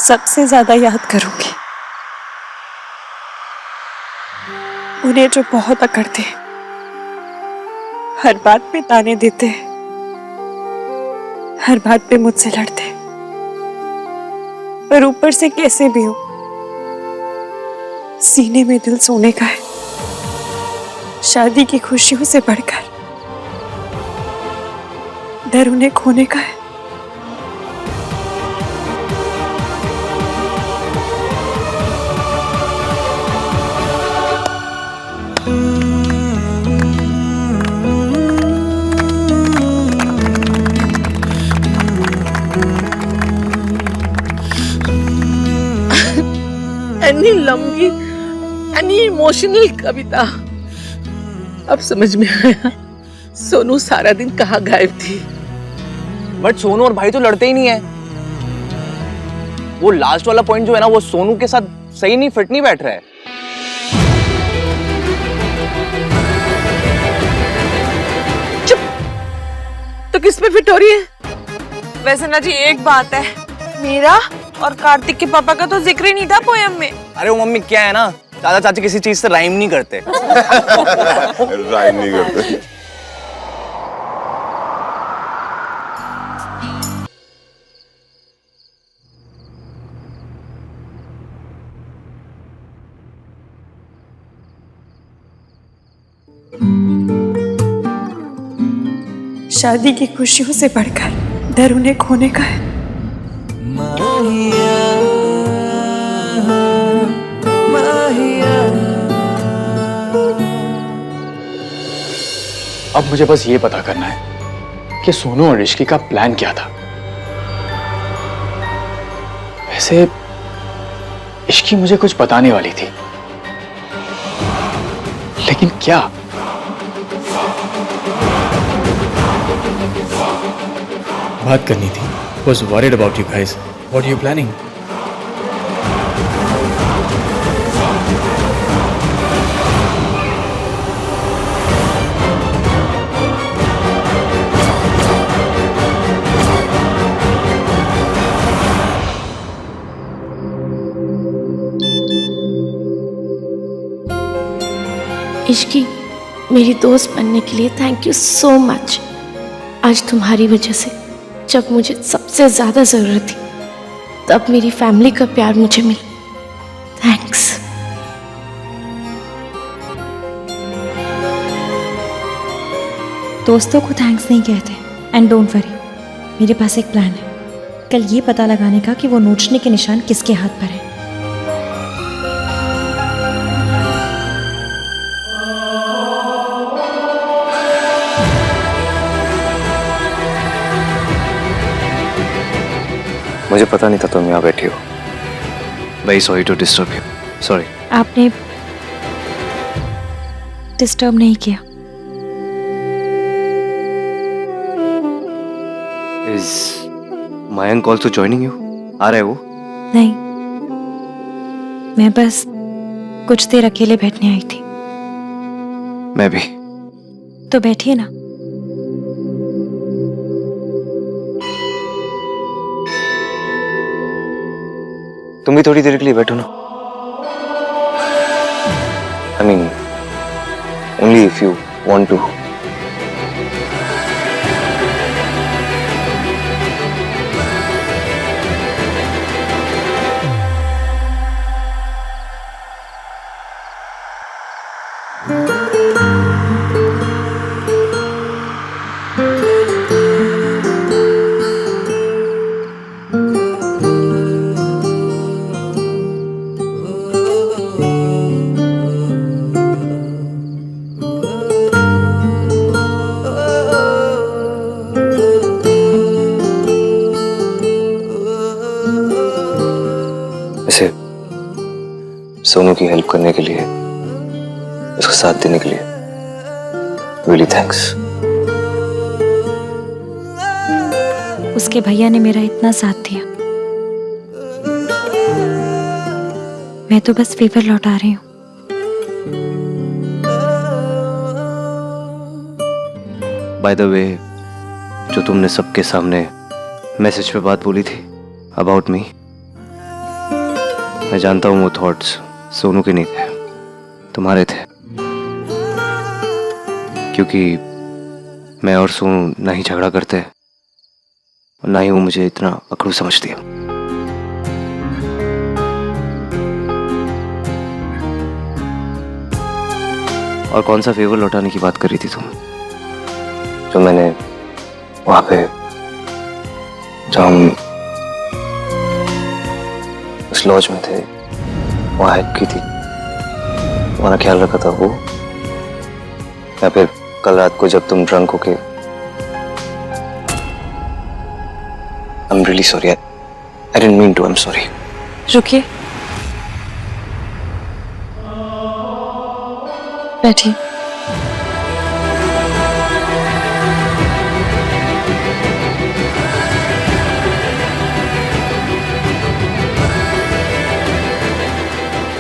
सबसे ज्यादा याद करूंगी उन्हें जो बहुत अकड़ते, हर बात पे ताने देते, हर बात पे मुझसे लड़ते, पर ऊपर से कैसे भी हो सीने में दिल सोने का है। शादी की खुशियों से बढ़कर डर उन्हें खोने का है। एनी लंबी एनी इमोशनल कविता। अब समझ में आया सोनू सारा दिन कहाँ गायब थी। बट सोनू और भाई तो लड़ते ही नहीं है। वो लास्ट वाला पॉइंट जो है ना, वो सोनू के साथ सही नहीं, फिट नहीं बैठ रहा है। चुप, तो किस पे फिट हो रही है? वैसे ना जी एक बात है, मेरा और कार्तिक के पापा का तो जिक्र ही नहीं था पोयम में। अरे वो मम्मी क्या है ना, चाचा चाची किसी चीज से राइम नहीं करते। राइम नहीं करते। शादी की खुशियों से बढ़कर डर उन्हें खोने का है। अब मुझे बस ये पता करना है कि सोनू और ऋषि का प्लान क्या था। वैसे इश्की मुझे कुछ बताने वाली थी, लेकिन क्या? बात करनी थी। Was worried about you guys. What are you planning? Ishki, मेरी दोस्त बनने के लिए थैंक यू सो मच। आज तुम्हारी वजह से जब मुझे सबसे ज्यादा जरूरत थी, तब मेरी फैमिली का प्यार मुझे मिला। थैंक्स। दोस्तों को थैंक्स नहीं कहते। एंड डोंट वरी, मेरे पास एक प्लान है। कल ये पता लगाने का कि वो नोचने के निशान किसके हाथ पर है। मुझे पता नहीं था तुम यहाँ बैठी हो। Very sorry to disturb you. Sorry. आपने डिस्टर्ब नहीं किया। Is Mayank also joining you? आ रहा है वो? नहीं, मैं बस कुछ देर अकेले बैठने आई थी। मैं भी। तो बैठिए ना। तुम भी थोड़ी देर के लिए बैठो ना। I mean, only if you want to. वैसे सोनू की हेल्प करने के लिए, उसका साथ देने के लिए रियली थैंक्स। उसके भैया ने मेरा इतना साथ दिया, मैं तो बस फेवर लौटा रही हूँ। बाय द वे, जो तुमने सबके सामने मैसेज पे बात बोली थी अबाउट मी, मैं जानता हूँ वो थॉट्स सोनू के नहीं थे, तुम्हारे थे। क्योंकि मैं और सोनू ना ही झगड़ा करते और ना ही वो मुझे इतना अकड़ू समझती है। और कौन सा फेवर लौटाने की बात कर रही थी तुम, जो मैंने वहां पे, जब हम उस लॉज में थे, वहां हेल्प की थी, तुम्हारा ख्याल रखा था वो, या फिर कल रात को जब तुम ड्रंक होके? I'm really sorry. I didn't mean to. I'm sorry. रुकिए, बैठिए।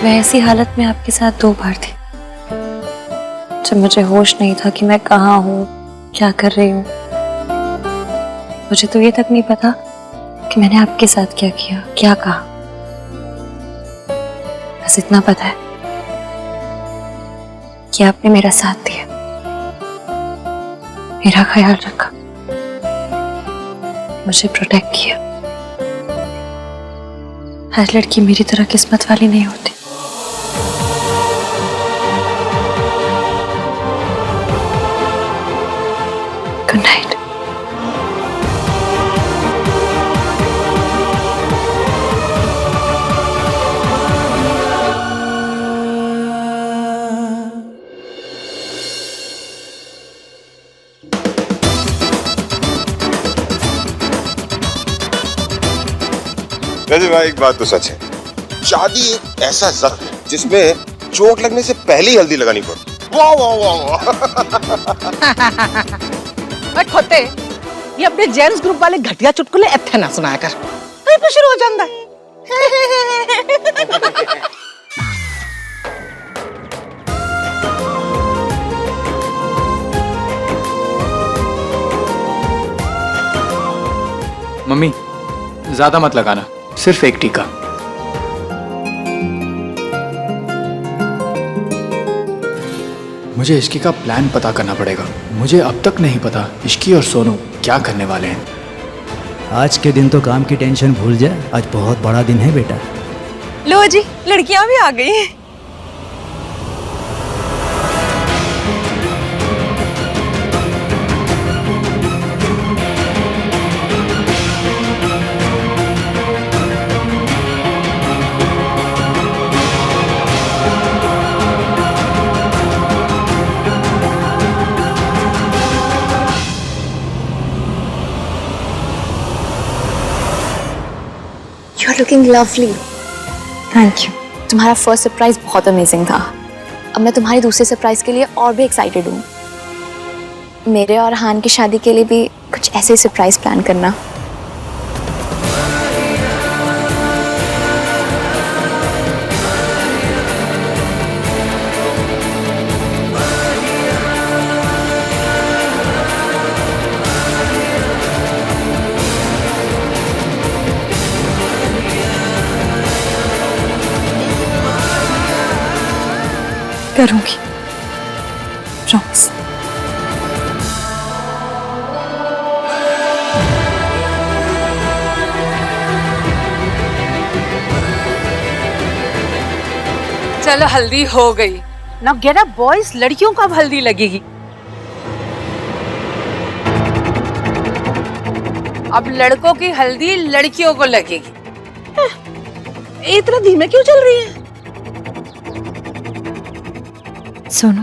मैं ऐसी हालत में आपके साथ 2 बार थी, जब मुझे होश नहीं था कि मैं कहाँ हूँ, क्या कर रही हूँ। मुझे तो ये तक नहीं पता कि मैंने आपके साथ क्या किया, क्या कहा। बस इतना पता है कि आपने मेरा साथ दिया, मेरा ख्याल रखा, मुझे प्रोटेक्ट किया। हर लड़की मेरी तरह किस्मत वाली नहीं होती। Good night. वैसे भाई एक बात तो सच है, शादी एक ऐसा जख्म है जिसमें चोट लगने से पहले ही हल्दी लगानी पड़ती। वाह वाह वाह मैं खोते ये अपने जेंट्स ग्रुप वाले घटिया चुटकुले इत्थे ना सुनाया कर, कहीं पे शुरू हो जाता है। मम्मी ज्यादा मत लगाना, सिर्फ एक टीका। मुझे इश्की का प्लान पता करना पड़ेगा। मुझे अब तक नहीं पता इश्की और सोनू क्या करने वाले हैं। आज के दिन तो काम की टेंशन भूल जा, आज बहुत बड़ा दिन है बेटा। लो जी, लड़कियां भी आ गई। You're looking lovely. Thank you. तुम्हारा फर्स्ट सरप्राइज बहुत अमेजिंग था। अब मैं तुम्हारी दूसरे सरप्राइज के लिए और भी एक्साइटेड हूँ। मेरे और हान की शादी के लिए भी कुछ ऐसे ही सरप्राइज प्लान करना। करूंगी, प्रॉमिस। चलो हल्दी हो गई ना। गेट बॉयज, लड़कियों को अब हल्दी लगेगी। अब लड़कों की हल्दी लड़कियों को लगेगी। इतना धीमे क्यों चल रही है? सोनू,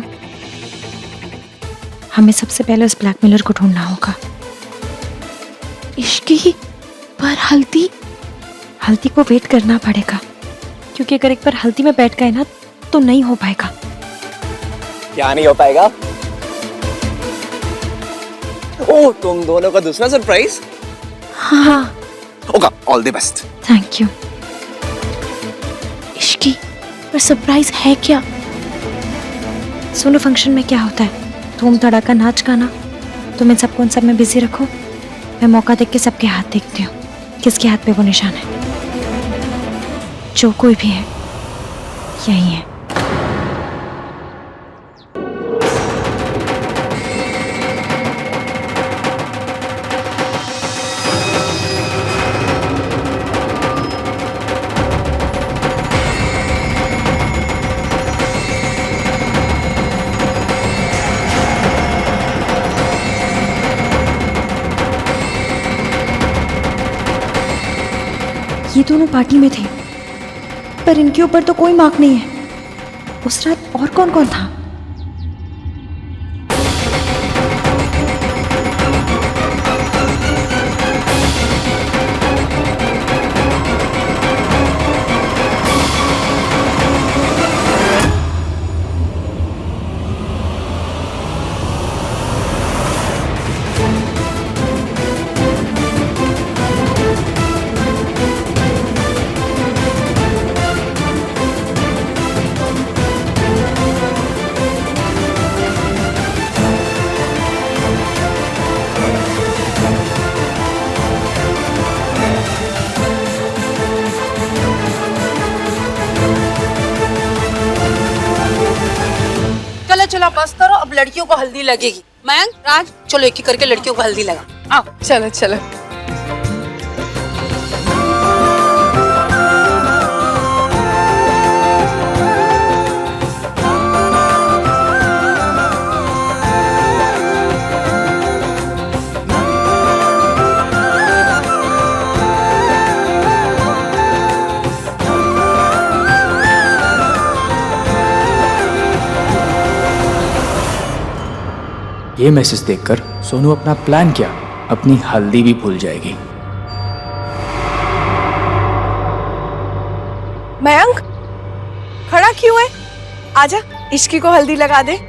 हमें सबसे पहले उस ब्लैकमेलर को ढूंढना होगा। इश्की पर हल्दी? हल्दी को वेट करना पड़ेगा, क्योंकि अगर एक बार हल्दी में बैठ गए ना तो नहीं हो पाएगा। क्या नहीं हो पाएगा? ओह, तुम दोनों का दूसरा सरप्राइज? हाँ। होगा, all the best. Thank you. Ishki पर सरप्राइज है क्या? सोनू, फंक्शन में क्या होता है? धूम धड़ाका नाच गाना। तुम इन सबको उन सब में बिजी रखो। मैं मौका देख के सबके हाथ देखती हूँ, किसके हाथ पे वो निशान है। जो कोई भी है यही है। ये दोनों पार्टी में थे, पर इनके ऊपर तो कोई मार्क नहीं है। उस रात और कौन कौन था? चलो बस करो, अब लड़कियों को हल्दी लगेगी। मयंक, राज, चलो एक एक करके लड़कियों को हल्दी लगा। आओ। चलो चलो। ये मैसेज देखकर सोनू अपना प्लान क्या, अपनी हल्दी भी भूल जाएगी। मयंक, खड़ा क्यों है? आजा, इश्की को हल्दी लगा दे।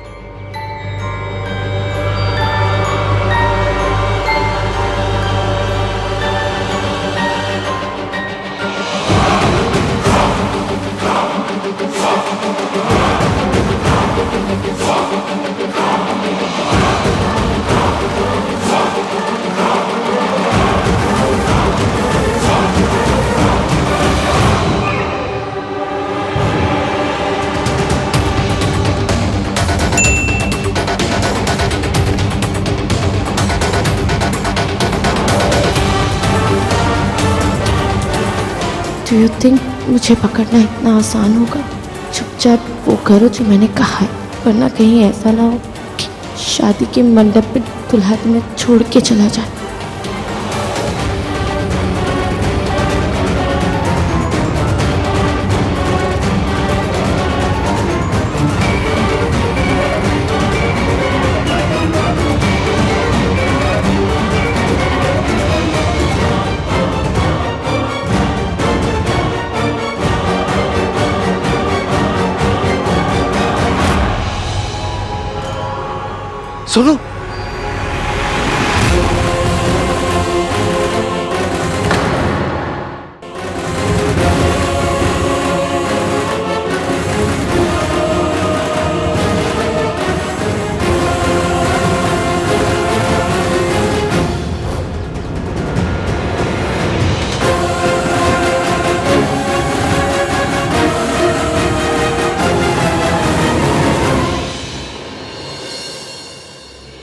डू यू थिंक मुझे पकड़ना इतना आसान होगा? चुपचाप वो करो जो मैंने कहा है, वरना कहीं ऐसा ना हो कि शादी के मंडप पे दुल्हा तुम्हें छोड़ के चला जाए। सोनू,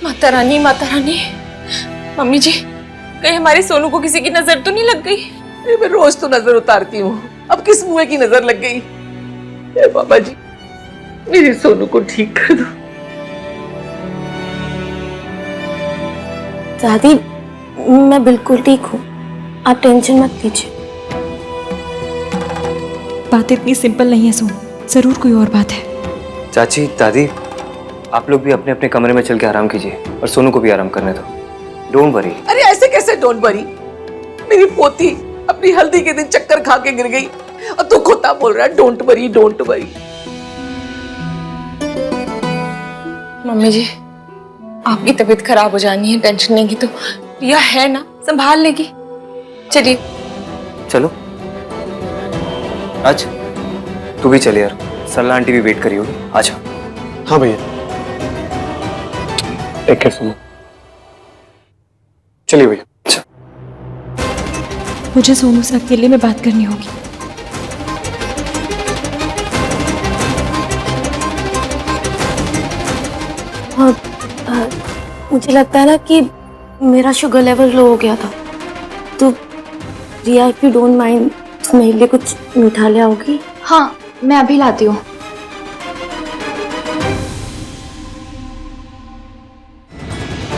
माता रानी, माता रानी। मम्मी जी, कहीं हमारे सोनू को किसी की नजर तो नहीं लग गई? मैं रोज तो नजर उतारती हूँ, अब किस मुँह की नजर लग गई? ए बाबा जी, मेरे सोनू को ठीक कर दो। दादी, मैं बिल्कुल ठीक हूँ, आप टेंशन मत लीजिए। बात इतनी सिंपल नहीं है सोनू, जरूर कोई और बात है। चाची, दादी, आप लोग भी अपने अपने कमरे में चल के आराम कीजिए और सोनू को भी आराम करने दो। Don't worry. अरे ऐसे कैसे डोंट वरी? मेरी पोती अपनी हल्दी के दिन चक्कर खा के गिर गई और तू खोता बोल रहा है don't worry don't worry. Mummy ji, आपकी तबीयत खराब हो जानी है, टेंशन लेंगी तो रिया है ना, संभाल लेगी। चलिए चलो। आज तू भी चले यार, सरला आंटी भी वेट करी होगी। आजा। हाँ भैया, एक है सुनो। चलिए भैया। मुझे सोनू से अकेले में बात करनी होगी। मुझे लगता है ना कि मेरा शुगर लेवल लो हो गया था, तो रिया इफ यू डोंट माइंड मेरे लिए कुछ मीठा ले आओगी? हाँ, मैं अभी लाती हूँ।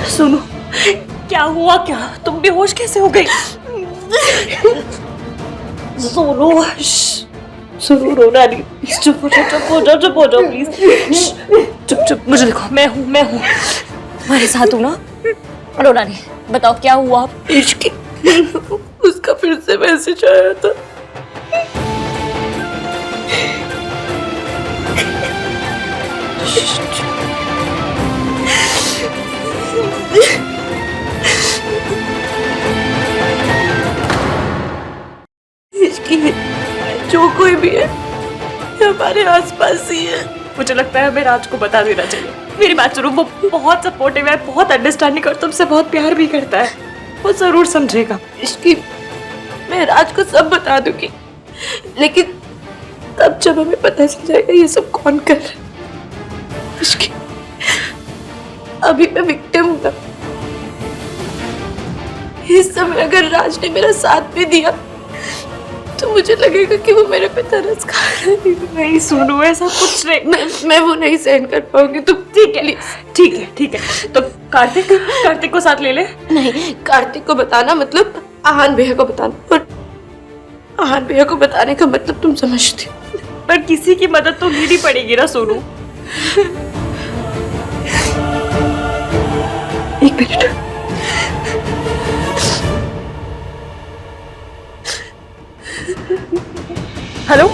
सुनो, क्या हुआ? क्या तुम बेहोश कैसे हो गई? सोनू, सुनो, रोना नहीं। चुप हो जाओ प्लीज। चुप, मुझे देखो, मैं हूँ तुम्हारे साथ हूँ ना। रोना नहीं। बताओ क्या हुआ? इश्की, उसका फिर से मैसेज आया था। इश्की, जो कोई भी है हमारे आसपास ही है। मुझे लगता है हमें राज को बता देना चाहिए। मेरी बात सुनो, वो बहुत सपोर्टिव है, बहुत अंडरस्टैंडिंग और तुमसे बहुत प्यार भी करता है। वो जरूर समझेगा। इश्की, मैं राज को सब बता दूंगी, लेकिन तब जब हमें पता चल जाएगा ये सब कौन कर रहा है। इश्की, अभी मैं विक्टिम हूं ना। इस समय अगर राज ने मेरा साथ भी दिया तो मुझे लगेगा कि वो मेरे पे तरस खा रहा है। नहीं सुनो, ऐसा कुछ नहीं। मैं वो नहीं सहन कर पाऊंगी। तुम ठीक है। तो कार्तिक को साथ ले ले। नहीं, कार्तिक को बताना मतलब आहान भैया को बताना, और आहान भैया को बताने का मतलब तुम समझती हो। पर किसी की मदद तो लेनी पड़ेगी ना सोनू। एक minute. Hello,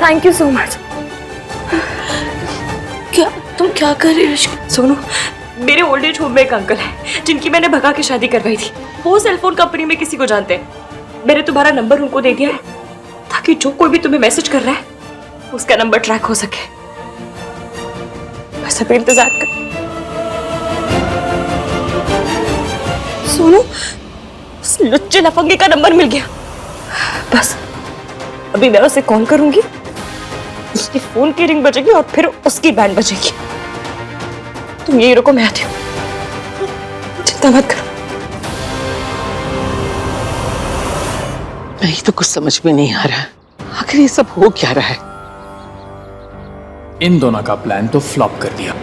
thank you so much. तुम क्या कर रही हो? सोनू, मेरे ओल्ड एज होम में एक अंकल है जिनकी मैंने भगा के शादी करवाई थी। वो सेलफोन कंपनी में किसी को जानते हैं। मैंने तुम्हारा नंबर उनको दे दिया है ताकि जो कोई भी तुम्हें मैसेज कर रहा है उसका नंबर ट्रैक हो सके। बस अभी इंतजार कर। सोनू, उस लुच्चे लफंगे का नंबर मिल गया। बस अभी मैं उसे कॉल करूंगी, उसके फोन की रिंग बजेगी और फिर उसकी बैंड बजेगी। तुम यही रुको, मैं आती हूँ। चिंता मत करो। नहीं तो कुछ समझ में नहीं आ रहा, आखिर ये सब हो क्या रहा है? इन दोनों का प्लान तो फ्लॉप कर दिया।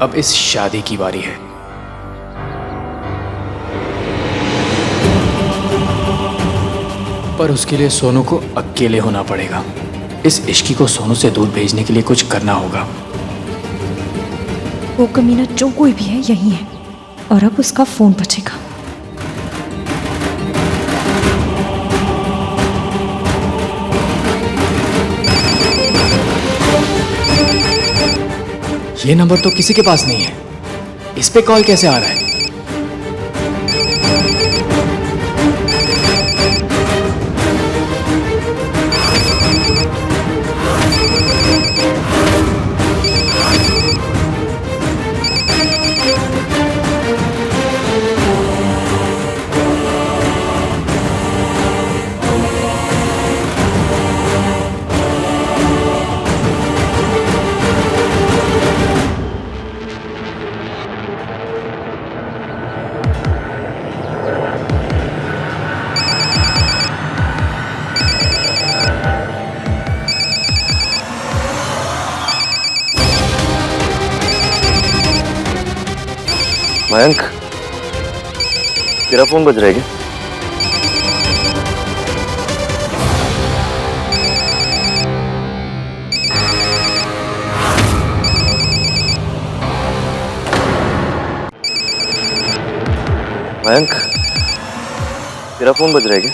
अब इस शादी की बारी है। पर उसके लिए सोनू को अकेले होना पड़ेगा। इस इश्की को सोनू से दूर भेजने के लिए कुछ करना होगा। वो कमीना जो कोई भी है यही है, और अब उसका फोन बजेगा। ये नंबर तो किसी के पास नहीं है। इस पे कॉल कैसे आ रहा है? मयंक, तेरा फोन बज रहा है क्या? मयंक, तेरा फोन बज रहा है क्या?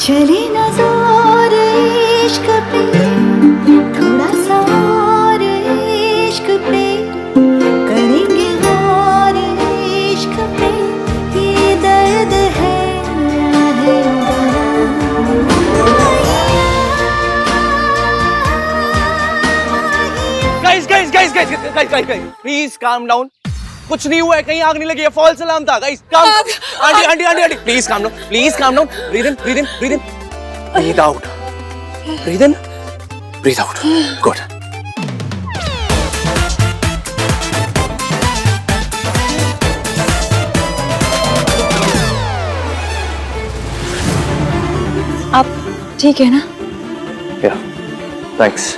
चले ना जोर इश्क पे, थोड़ा सा और इश्क पे, करेंगे गौर इश्क पे, ये दर्द है गाइस प्लीज काम डाउन। कुछ नहीं हुआ है, कहीं आग नहीं लगी है, फॉल्स अलार्म था गाइस। काम aunty please calm down. Breathe in breathe out, breathe in breathe out. Good. आप ठीक है ना? या थैंक्स।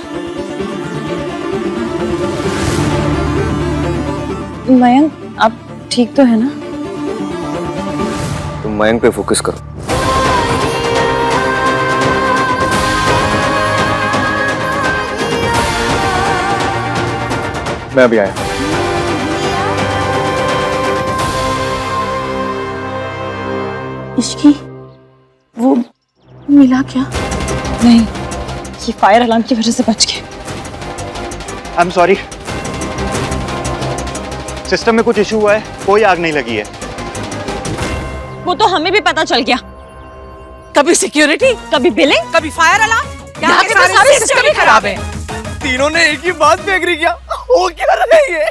मयंक, आप ठीक तो है ना? तुम मयंक पे फोकस करो। मैं अभी आया। इश्की, वो मिला क्या? नहीं, ये फायर अलार्म की वजह से बच गए। आई एम सॉरी, सिस्टम में कुछ इशू हुआ है, कोई आग नहीं लगी है। वो तो हमें भी पता चल गया। कभी सिक्योरिटी, कभी बिलिंग, कभी फायर अलार्म। यहाँ के सारे सिस्टम ही खराब है। तीनों ने एक ही बात पे एग्री किया। हो क्या रहा है ये?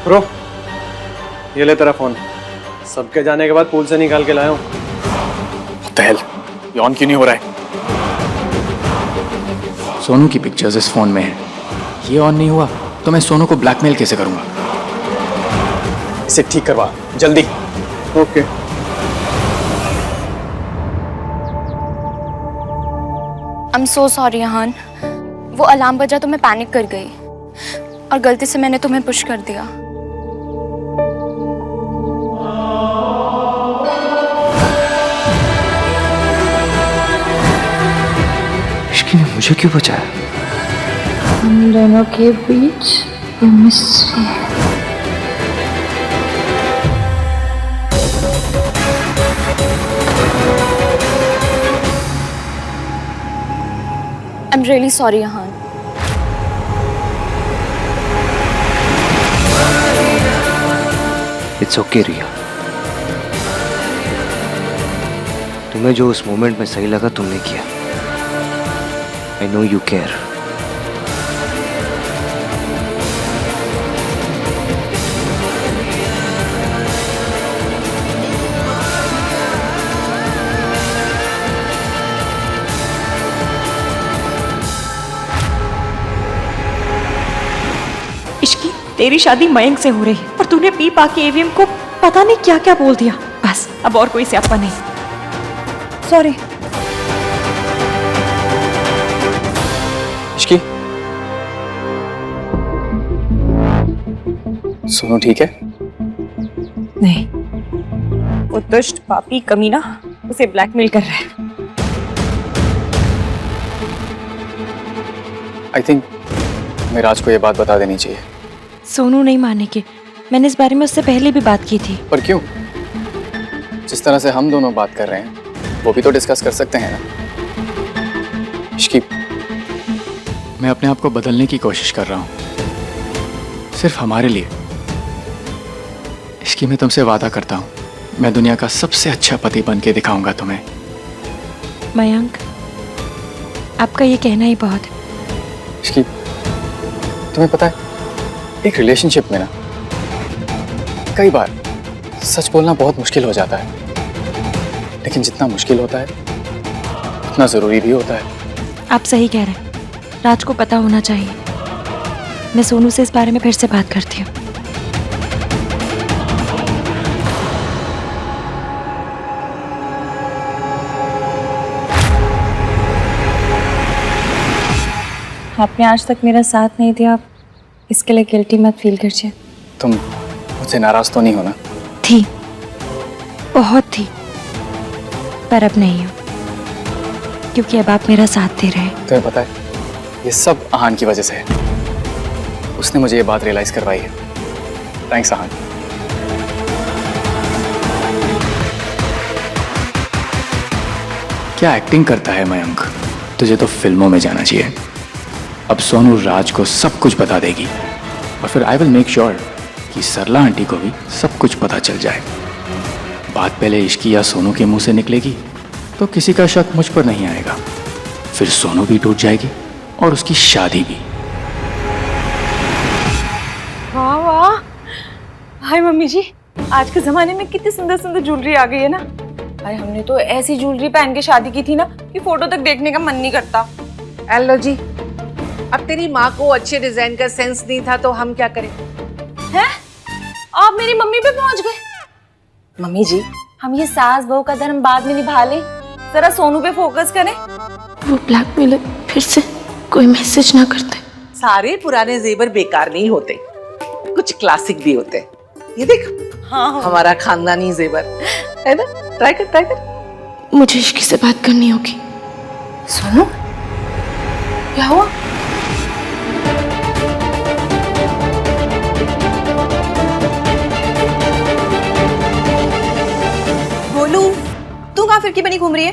ब्रो, ये ले तेरा फोन। सबके जाने के बाद पूल से निकाल के लाया हूँ। What the hell? ये ऑन क्यों नहीं हो रहा है? सोनू की पिक्चर्स इस फोन में है, ये ऑन नहीं हुआ तो मैं सोनू को ब्लैकमेल कैसे करूंगा? इसे ठीक करवा जल्दी। Okay. I am so sorry Yahan, वो अलार्म बजा तो मैं पैनिक कर गई और गलती से मैंने तुम्हें पुश कर दिया। इश्की ने मुझे क्यों बचाया? हम दोनों के बीच केमिस्ट्री है। I am really sorry Yahan. It's okay Riya, तुम्हें जो उस मोमेंट में सही लगा तुमने किया। I know you care. इश्की, तेरी शादी मयंक से हो रही है और तूने पी पा के एवीएम को पता नहीं क्या क्या बोल दिया। बस अब और कोई स्यापा नहीं। सॉरी। इश्की, सोनू ठीक है? नहीं, वो दुष्ट पापी कमीना उसे ब्लैकमेल कर रहा है। आई थिंक मैं राज को ये बात बता देनी चाहिए। सोनू नहीं मानेगी। मैंने इस बारे में उससे पहले भी बात की थी। पर क्यों? जिस तरह से हम दोनों बात कर रहे हैं वो भी तो डिस्कस कर सकते हैं ना। इश्की, मैं अपने आप को बदलने की कोशिश कर रहा हूँ, सिर्फ हमारे लिए। इश्की, मैं तुमसे वादा करता हूँ, मैं दुनिया का सबसे अच्छा पति बन के दिखाऊंगा तुम्हें। मयंक, आपका ये कहना ही बहुत है। इश्की, तुम्हें पता है एक रिलेशनशिप में ना कई बार सच बोलना बहुत मुश्किल हो जाता है, लेकिन जितना मुश्किल होता है उतना जरूरी भी होता है। आप सही कह रहे हैं, राज को पता होना चाहिए। मैं सोनू से इस बारे में फिर से बात करती हूँ। आपने आज तक मेरा साथ नहीं दिया, इसके लिए गिल्टी मत फील कीजिए। तुम मुझसे नाराज तो नहीं हो ना? थी, बहुत थी, पर अब नहीं हूँ, क्योंकि अब आप मेरा साथ दे रहे हैं। तुम्हें पता है ये सब आहान की वजह से है। उसने मुझे ये बात रियलाइज करवाई है। थैंक्स आहान। क्या एक्टिंग करता है मयंक, तुझे तो फिल्मों में जाना चाहिए। अब सोनू राज को सब कुछ बता देगी और फिर आई विल मेक श्योर कि सरला आंटी को भी सब कुछ पता चल जाए। बात पहले इश्की या सोनू के मुंह से निकलेगी तो किसी का शक मुझ पर नहीं आएगा, फिर सोनू भी टूट जाएगी और उसकी शादी भी। वाह वाह, हाय मम्मी जी, आज के जमाने में कितनी सुंदर सुंदर ज्वेलरी आ गई है ना। भाई हमने तो ऐसी ज्वेलरी पहन के शादी की थी ना कि फोटो तक देखने का मन नहीं करता। एलो जी, अब तेरी माँ को अच्छे डिजाइन का सेंस नहीं था तो हम क्या करें? हैं? आप मेरी मम्मी पे पहुंच गए। मम्मी जी, हम ये सास बहू का धर्म बाद में निभा ले, जरा सोनू पे फोकस करें। वो ब्लैकमेलर फिर से कोई मैसेज ना करते। सारे पुराने जेवर बेकार नहीं होते, कुछ क्लासिक भी होते। ये देख, हाँ। हमारा खानदानी जेवर है ना। ट्राई कर, ट्राई कर। मुझे इश्की से बात करनी होगी। सोनू, क्या हुआ? बोलू, तू कहाँ फिरकी बनी घूम रही है?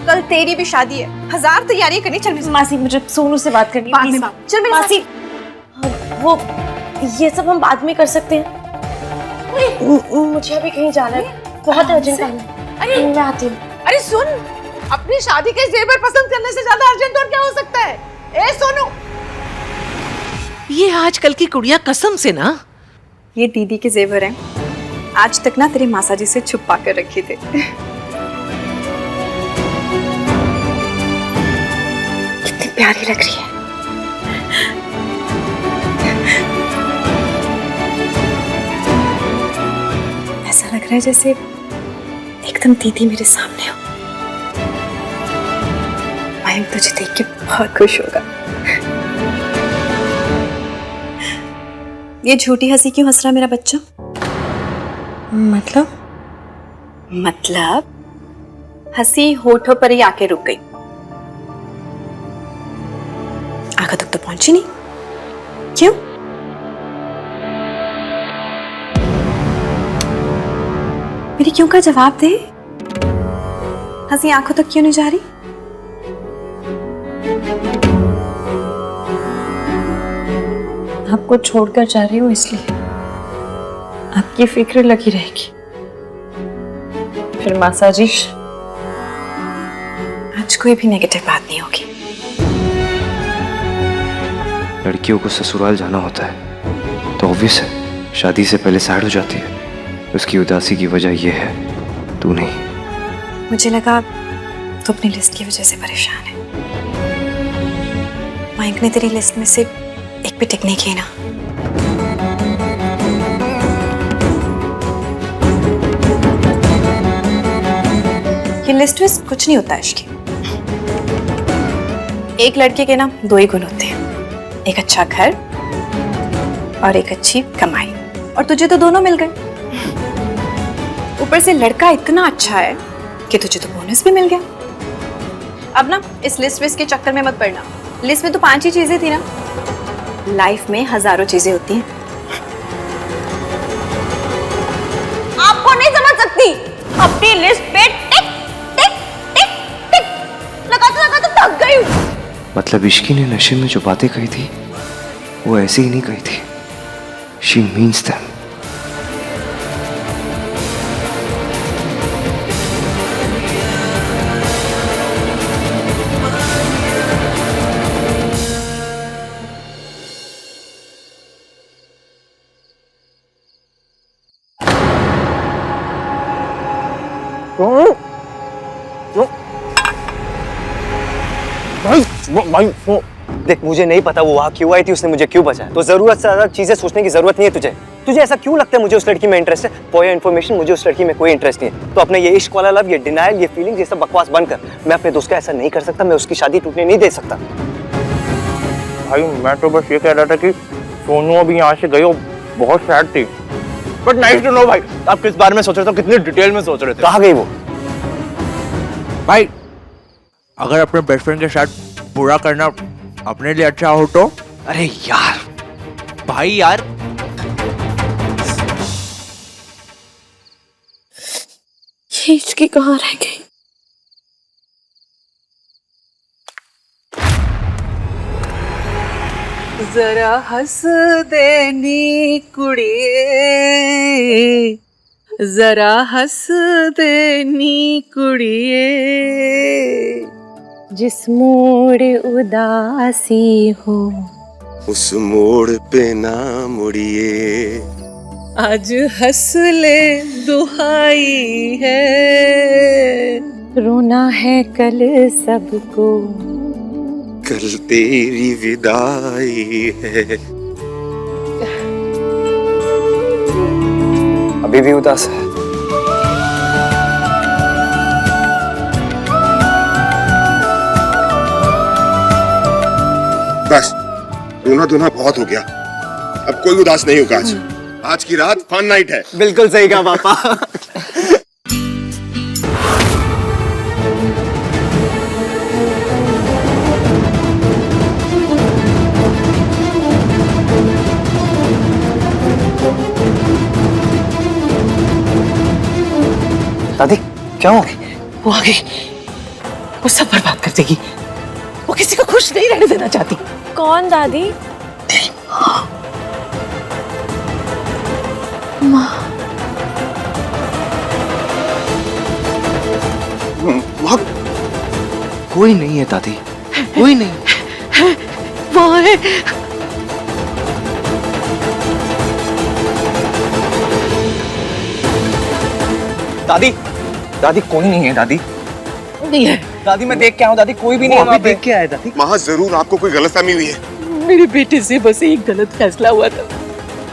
कल तेरी भी शादी है, 1000 तैयारियां करनी। चल मेरे मासी, मुझे सोनू से बात करनी है। प्लीज। चल मेरे मासी, वो ये सब हम बाद में कर सकते हैं। मुझे अभी कहीं जाना है, बहुत अर्जेंट काम है। अरे मैं आती हूँ। अरे सुन, अपनी शादी के जेवर पसंद करने से ज्यादा अर्जेंट और क्या हो सकता है? ए सोनू, ये आजकल की कुड़ियां कसम से ना, ये दीदी के जेवर हैं, आज तक ना तेरे मासा जी से छुपा कर रखे थे। कितनी प्यारी लग रही है। ऐसा लग रहा है जैसे एकदम दीदी मेरे सामने हो। मयंक तुझे देख के बहुत खुश होगा। ये झूठी हंसी क्यों हंस रहा मेरा बच्चा? मतलब हंसी होठों पर ही आके रुक गई, आंखों तक तो पहुंची नहीं। क्यों? मेरी क्यों का जवाब दे। हंसी आंखों तक क्यों नहीं जा रही? आपको छोड़कर जा रही हूँ इसलिए आपकी फिक्र लगी रहेगी। फिर मासा जी, आज कोई भी नेगेटिव बात नहीं होगी। लड़कियों को ससुराल जाना होता है तो ऑब्वियस है शादी से पहले सैड हो जाती है। उसकी उदासी की वजह यह है, तू नहीं। मुझे लगा तू अपनी लिस्ट की वजह से परेशान है। मयंक ने तेरी लिस्ट में से एक भी टिक नहीं किया ना। ये लिस्ट में कुछ नहीं होता इश्क। एक लड़के के ना 2 ही गुण होते हैं, एक अच्छा घर और एक अच्छी कमाई, और तुझे तो दोनों मिल गए। ऊपर से लड़का इतना अच्छा है कि तुझे तो बोनस भी मिल गया। अब ना इस लिस्ट विस्ट के चक्कर में मत पड़ना। लिस्ट में तो 5 ही चीजें थी ना, लाइफ में हजारों चीजें होती हैं। आपको नहीं समझ सकती, अपनी लिस्ट पे टिक टिक टिक टिक लगाते थक गई हूँ। मतलब इश्की ने नशे में जो बातें कही थी वो ऐसे ही नहीं कही थी। She means them. देख, मुझे नहीं पता वो वहाँ क्यों आई थी, उसने मुझे क्यों बचाया, तो जरूरत से ज्यादा चीजें सोचने की जरूरत नहीं है तुझे। तुझे ऐसा क्यों लगता है मुझे उस लड़की में इंटरेस्ट है? फॉर योर इन्फॉर्मेशन, मुझे उस लड़की में कोई इंटरेस्ट नहीं है। तो अपने ये इश्क वाला लव, ये डिनायल, ये फीलिंग, ये सब बकवास बंद कर। मैं अपने दोस्त का ऐसा नहीं कर सकता, मैं उसकी शादी टूटने नहीं दे सकता। भाई मैं तो बस ये कह रहा था कि सोनू अभी यहाँ से गई, बहुत सैड थी। बट नाइस टू नो भाई, आप किस बारे में सोच रहे थे, कितनी डिटेल में सोच रहे थे। कहाँ गई वो? भाई अगर अपने बेस्ट फ्रेंड के साथ बुरा करना अपने लिए अच्छा हो तो। अरे यार भाई यार ये इसकी कहाँ रह गई? जरा हंस देनी कुड़िए, जरा हंस देनी कुड़िए, जिस मोड़ उदासी हो उस मोड़ पे ना मुड़िए, आज हंस ले दुहाई है, रोना है कल सबको, कल तेरी विदाई है। अभी भी उदास है? बस रोना धोना बहुत हो गया, अब कोई उदास नहीं होगा। आज की रात फन नाइट है। बिल्कुल सही कहा पापा। दादी क्या हो गई? वो आ गई, वो सब बर्बाद कर देगी। वो किसी को खुश नहीं रहने देना चाहती। कौन दादी? वहाँ कोई नहीं है दादी, कोई नहीं। वो है दादी, दादी कोई नहीं है दादी। नहीं है दादी मैं देख के आऊँ दादी, कोई भी नहीं है वहाँ पे। देख के आया दादी। वहाँ जरूर आपको कोई गलतफहमी हुई है। मेरे बेटे से बस एक गलत फैसला हुआ था।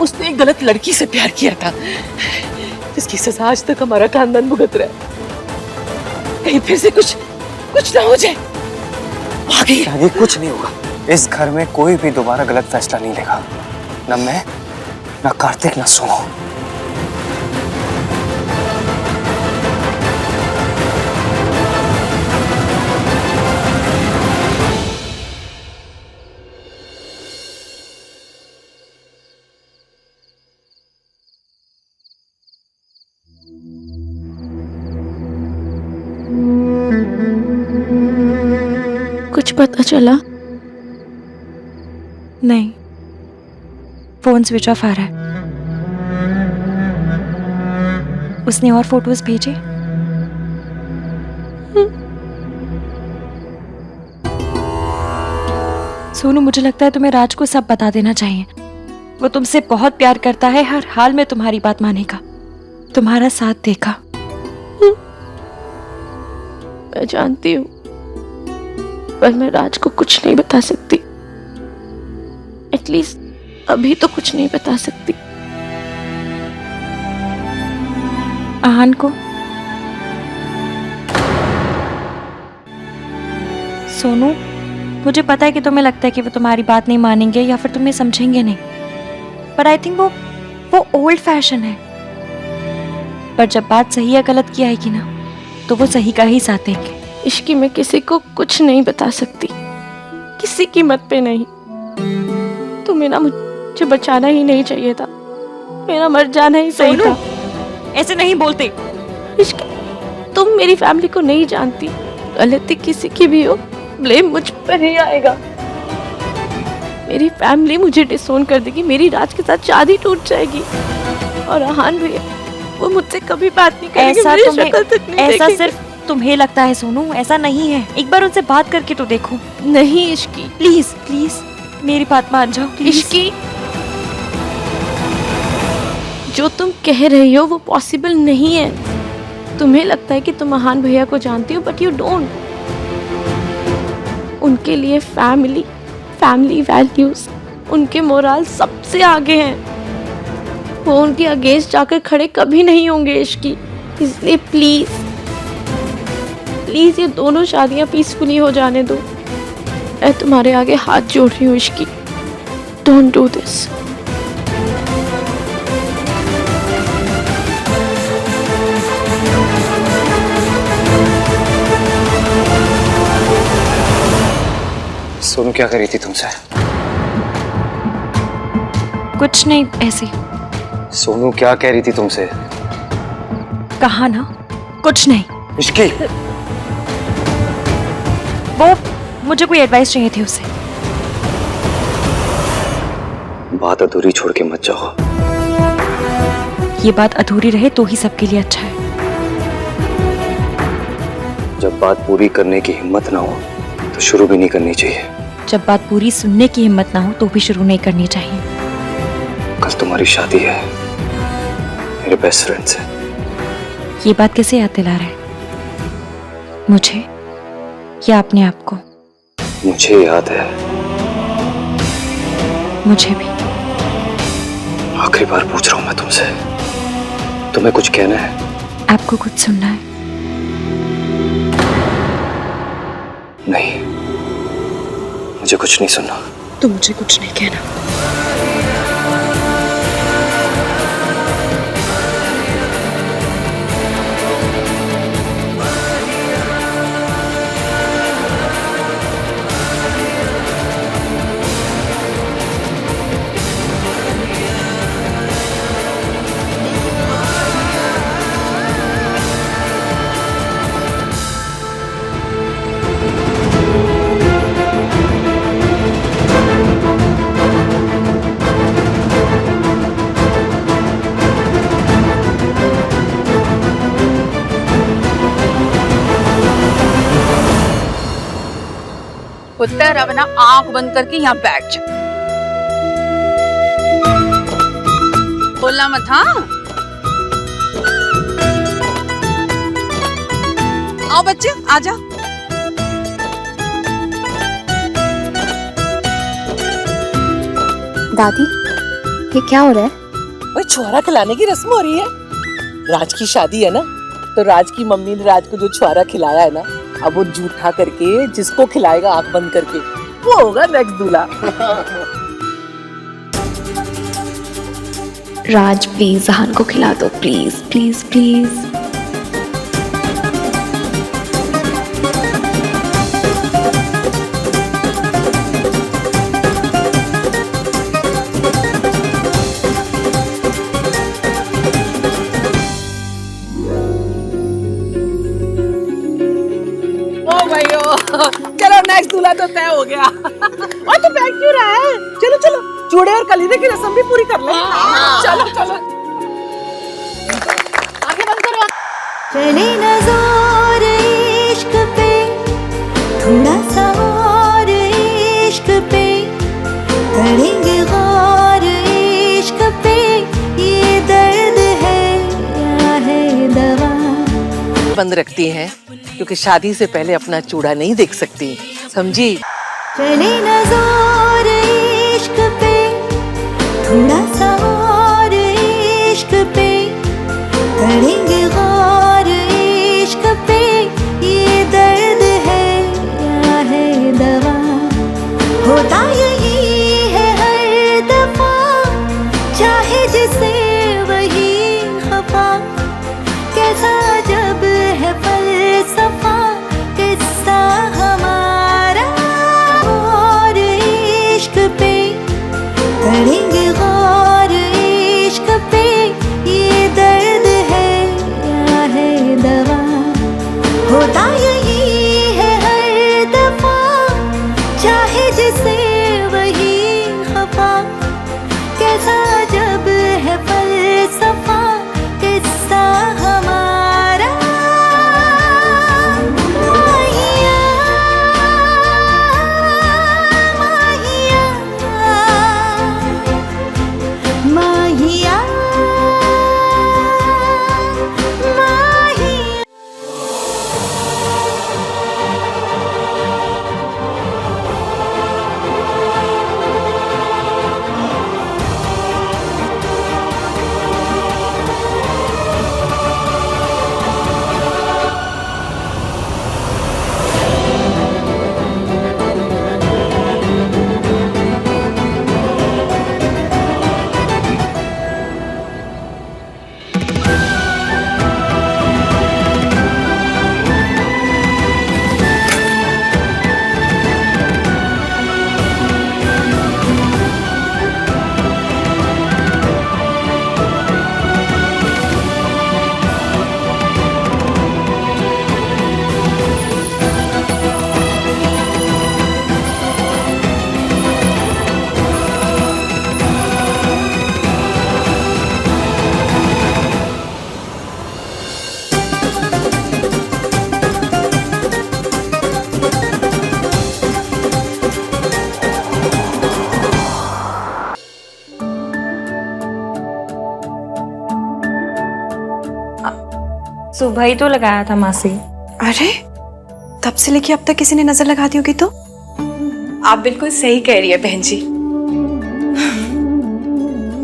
उसने एक गलत लड़की से प्यार किया था, जिसकी सजा आज तक हमारा खानदान भुगत रहा है। कहीं फिर से कुछ ना हो जाए। आ गई दादी कुछ नहीं होगा, इस घर में कोई भी दोबारा गलत फैसला नहीं लेगा, न मैं न कार्तिक न सोनू। कुछ पता चला? नहीं, फोन स्विच ऑफ आ रहा है। उसने और फोटोज भेजे? सोनू मुझे लगता है तुम्हें राज को सब बता देना चाहिए। वो तुमसे बहुत प्यार करता है, हर हाल में तुम्हारी बात मानेगा, तुम्हारा साथ देगा। मैं जानती हूँ, पर मैं राज को कुछ नहीं बता सकती। एटलीस्ट अभी तो कुछ नहीं बता सकती। आहान को? सोनू, मुझे पता है कि तुम्हें लगता है कि वो तुम्हारी बात नहीं मानेंगे या फिर तुम्हें समझेंगे नहीं, पर आई थिंक वो ओल्ड फैशन है। पर जब बात सही या गलत की आएगी ना, तो वो सही का ही साथ देंगे। इश्की मैं किसी को कुछ नहीं बता सकती, किसी कीमत पे नहीं। तुम्हें ना मुझे बचाना ही नहीं चाहिए था, मेरा मर जाना ही सही था। ऐसे नहीं बोलते। इश्की, तुम मेरी फैमिली को नहीं जानती। गलती किसी की भी हो, ब्लेम मुझ पर ही आएगा। मेरी फैमिली मुझे डिसोन कर देगी, मेरी राज के साथ शादी टूट जाएगी, और आहान भैया वो मुझसे कभी बात नहीं करेंगे, ऐसा मेरी तुम्हें, शक्ल तक नहीं ऐसा देखेंगे। सिर्फ तुम्हें लगता है सोनू, ऐसा नहीं है। एक बार उनसे बात करके तो देखो। नहीं इश्की, प्लीज प्लीज मेरी बात मान जाओ प्लीज। इश्की, जो तुम कह रही हो वो पॉसिबल नहीं है। तुम्हें लगता है कि तुम आहान भैया को जानती हो, बट यू डोंट। उनके लिए फैमिली वैल्यूज, उनके मोरल सबसे आगे हैं। वो उनके अगेंस्ट जाकर खड़े कभी नहीं होंगे इश्की। इसलिए प्लीज ये दोनों शादियां पीसफुली हो जाने दो। मैं तुम्हारे आगे हाथ जोड़ रही हूँ Ishki, don't do this. Sonu क्या करी थी तुमसे? कुछ नहीं, ऐसे ही। सोनू क्या कह रही थी तुमसे? कहा ना, कुछ नहीं। इश्की, वो मुझे कोई एडवाइस चाहिए थी उससे। बात अधूरी छोड़ के मत जाओ। ये बात अधूरी रहे तो ही सबके लिए अच्छा है। जब बात पूरी करने की हिम्मत ना हो तो शुरू भी नहीं करनी चाहिए। जब बात पूरी सुनने की हिम्मत ना हो तो भी शुरू नहीं करनी चाहिए। कल तुम्हारी शादी है मेरे बेस्ट फ्रेंड से। ये बात कैसे याद दिला रहे हैं? मुझे या अपने आप को? मुझे याद है। मुझे भी। आखिरी बार पूछ रहा हूं मैं तुमसे, तुम्हें कुछ कहना है? आपको कुछ सुनना है? नहीं, मुझे कुछ नहीं सुनना। तुम मुझे कुछ नहीं कहना। पुत्र अब ना आंख बंद करके यहाँ बैठ जा। बोलना मत। हाँ, आओ बच्चे, आ जा। दादी, ये क्या हो रहा है? वो छुआरा खिलाने की रस्म हो रही है। राज की शादी है ना, तो राज की मम्मी ने राज को जो छुआरा खिलाया है ना, अब वो जूठा करके जिसको खिलाएगा आंख बंद करके, वो होगा नेक्स्ट दूल्हा। राज प्लीज हान को खिला दो, प्लीज प्लीज प्लीज। चलो नेक्स्ट दूल्हा तो तय हो गया। और तो बैठ क्यों रहा है? चलो चलो, चूड़े और कलीरे की रस्म भी पूरी कर ले। चलो चलो, आगे बंद करो। चले नज़ार इश्क पे, थोड़ा सा और इश्क पे, करेंगे गौर इश्क पे, ये दर्द है या है दवा। बंद रखती हैं क्योंकि शादी से पहले अपना चूड़ा नहीं देख सकती, समझी? चले नज़ार इश्क पे, थोड़ा सा और इश्क पे, करेंगे गौर इश्क पे, ये दर्द है या है दवा। होता यही है हर दफा, चाहे जिसे वही खफा, कैसा जब है फलसफा किस्सा हमारा। और इश्क सुबह ही तो लगाया था मासी। अरे तब से लेके अब तक किसी ने नजर लगा दी होगी तो? आप बिल्कुल सही कह रही है बहन जी।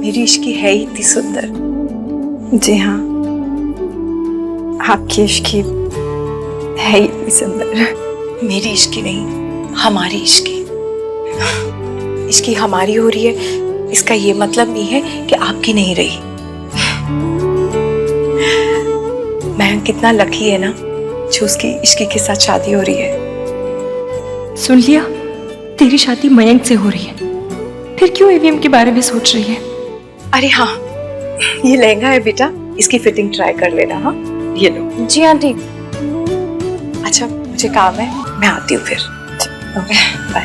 मेरी इश्की है ही इतनी सुंदर। जी हाँ, आपकी इश्की है ही इतनी सुंदर। मेरी इश्की नहीं, हमारी इश्की। इश्की हमारी हो रही है, इसका ये मतलब नहीं है कि आपकी नहीं रही। मैं कितना लकी है ना जो उसकी इश्की के साथ शादी हो रही है। सुन लिया, तेरी शादी मयंक से हो रही है, फिर क्यों ईवीएम के बारे में सोच रही है? अरे हाँ, ये लहंगा है बेटा, इसकी फिटिंग ट्राई कर लेना। हाँ ये लो। जी आंटी। अच्छा मुझे काम है, मैं आती हूँ फिर। Okay bye.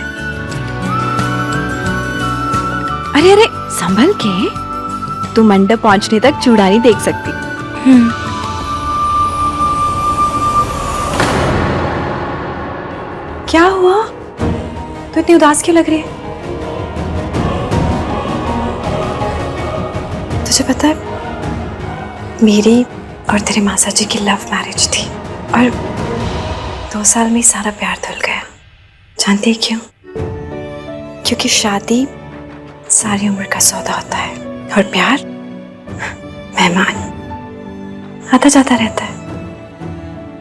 अरे अरे संभल के, तू मंडप पहुंचने तक चूड़ा नहीं देख सकती। क्या हुआ? तो इतनी उदास क्यों लग रही है? तुझे पता है, मेरी और तेरे मासा जी की लव मैरिज थी और 2 साल में ही सारा प्यार धुल गया। जानते हैं क्यों? क्योंकि शादी सारी उम्र का सौदा होता है और प्यार मेहमान, आता जाता रहता है।